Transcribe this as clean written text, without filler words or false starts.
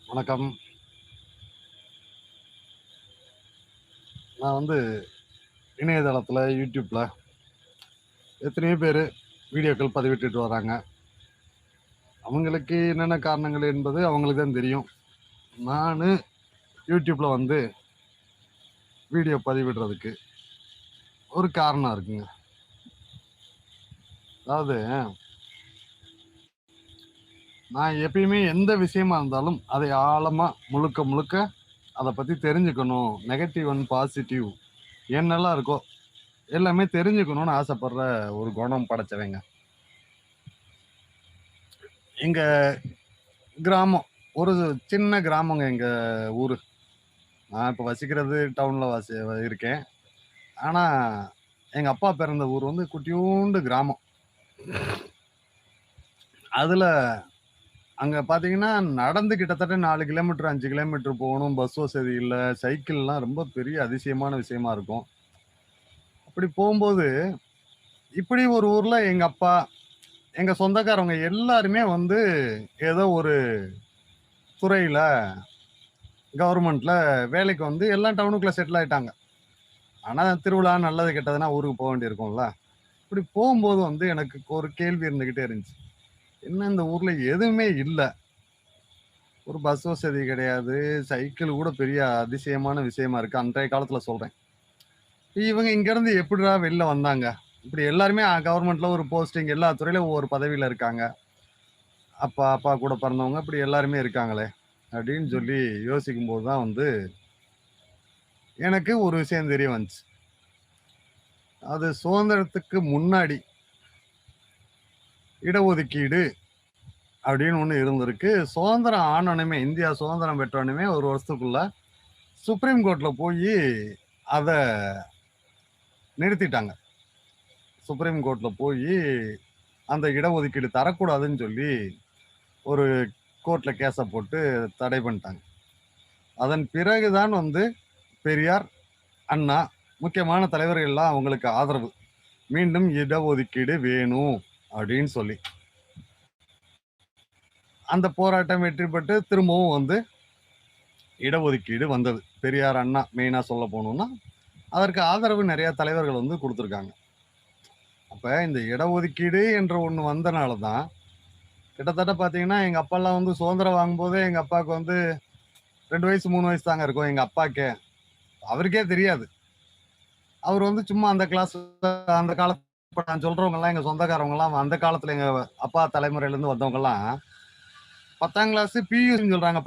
வணக்கம். நான் இணையதளத்துல, YouTubeல எத்தனையோ பேரு வீடியோக்கள் பதிவிட்டுட்டு வராங்க. அவங்களுக்கு என்னென்ன காரணங்கள் என்பது அவங்களுக்கு தான் தெரியும். நானு YouTubeல வீடியோ பதிவிடுறதுக்கு ஒரு காரணம் இருக்குங்க. அதாவது நான் எப்பயுமே எந்த விஷயமா இருந்தாலும் அதை ஆழமா முழுக்க முழுக்க அத பத்தி தெரிஞ்சுக்கணும். நெகட்டிவ் அண்ட் பாசிட்டிவ் என்னெல்லாம் இருக்கோ எல்லாமே தெரிஞ்சுக்கணும்னு ஆசைப்படுற ஒரு குணம் படைச்சவங்க. எங்க கிராமம். ஒரு சின்ன கிராமங்க எங்க ஊரு. நான் இப்ப வசிக்கிறது டவுன்ல இருக்கேன். ஆனா, எங்க அப்பா பிறந்த ஊர் குட்டியூண்டு கிராமம். அதுல அங்க பார்த்தீங்கன்னா, நடந்து கிட்டத்தட்ட 4 கிலோமீட்டர், 5 கிலோமீட்டர் போகணும். பஸ் வசதி இல்ல. சைக்கிள்லாம் ரொம்ப பெரிய அதிசயமான விஷயமா இருக்கும். அப்படி போம்போது, இப்படி ஒரு ஊர்ல எங்க அப்பா, எங்க சொந்தக்காரவங்க எல்லாருமே ஏதோ ஒரு துறையில கவர்மெண்ட்ல வேலைக்கு எல்லாம் டவுனுக்குள்ள செட்டில் ஆயிட்டாங்க. ஆனா, திருவிழா நல்லது கெட்டதுன்னா ஊருக்கு போ வேண்டியிருக்கும்ல. இப்படி போம்போது எனக்கு ஒரு கேள்வி இருந்துகிட்டே இருந்துச்சு. என்ன இந்த ஊர்ல எதுவுமே இல்ல. ஒரு பஸ் வசதி கிடையாது. சைக்கிள் கூட பெரிய அதிசயமான விஷயமா இருக்கு. அன்றைய காலத்துல சொல்றேன். இவங்க இங்கருந்து எப்புட்றா வெளில வந்தாங்க? இப்படி எல்லாருமே கவர்மெண்ட்ல ஒரு போஸ்டிங் எல்லா துறையிலும் ஒவ்வொரு பதவியில இருக்காங்க. அப்பா கூட பிறந்தவங்க இப்படி எல்லாருமே இருக்காங்களே! அப்படின்னு சொல்லி யோசிக்கும்போது தான் எனக்கு ஒரு விஷயம் தெரிய வந்துச்சு. அது சுதந்திரத்துக்கு முன்னாடி இடஒதுக்கீடு அப்படின்னு ஒண்ணு இருந்திருக்கு. சுதந்திரம் ஆனோனமே, இந்தியா சுதந்திரம் பெற்றோனமே 1 வருஷத்துக்குள்ள சுப்ரீம் கோர்ட்ல போயி அத நிறுத்திட்டாங்க. சுப்ரீம் கோர்ட்ல போயி அந்த இடஒதுக்கீடு தரக்கூடாதுன்னு சொல்லி ஒரு கோர்ட்ல கேஸ போட்டு தடை பண்ணிட்டாங்க. அதன் பிறகு தான் பெரியார், அண்ணா முக்கியமான தலைவர்கள் எல்லாம் அவங்களுக்கு ஆதரவு. மீண்டும் இடஒதுக்கீடு வேணும் அப்படின்னு சொல்லி. அந்த போராட்டம் வெற்றி பெற்று திரும்பவும் இடஒதுக்கீடு வந்தது. பெரியார், அண்ணா மெயினா சொல்ல போணும்னா, அதற்கு ஆதரவு நெறைய தலைவர்கள் குடுத்திருக்காங்க. அப்ப இந்த இடஒதுக்கீடு என்ற ஒண்ணு வந்தனால தான், கிட்டத்தட்ட பார்த்தீங்கன்னா, எங்க அப்பாலாம் சுதந்திரம் வாங்கும்போதே எங்க அப்பாவுக்கு 2 வயசு, 3 வயசு தாங்க இருக்கும் எங்க அப்பாக்கே. அவருக்கே தெரியாது. அவரு சும்மா அந்த கிளாஸ் அந்த காலத்துல இப்ப நான் சொல்றவங்கலாம் எங்க சொந்தக்காரவங்கலாம் அந்த காலத்துல எங்க அப்பா தலைமுறையிலருந்து வந்தவங்கலாம் 10ஆம் கிளாஸ் பியூசின்னு சொல்றாங்க.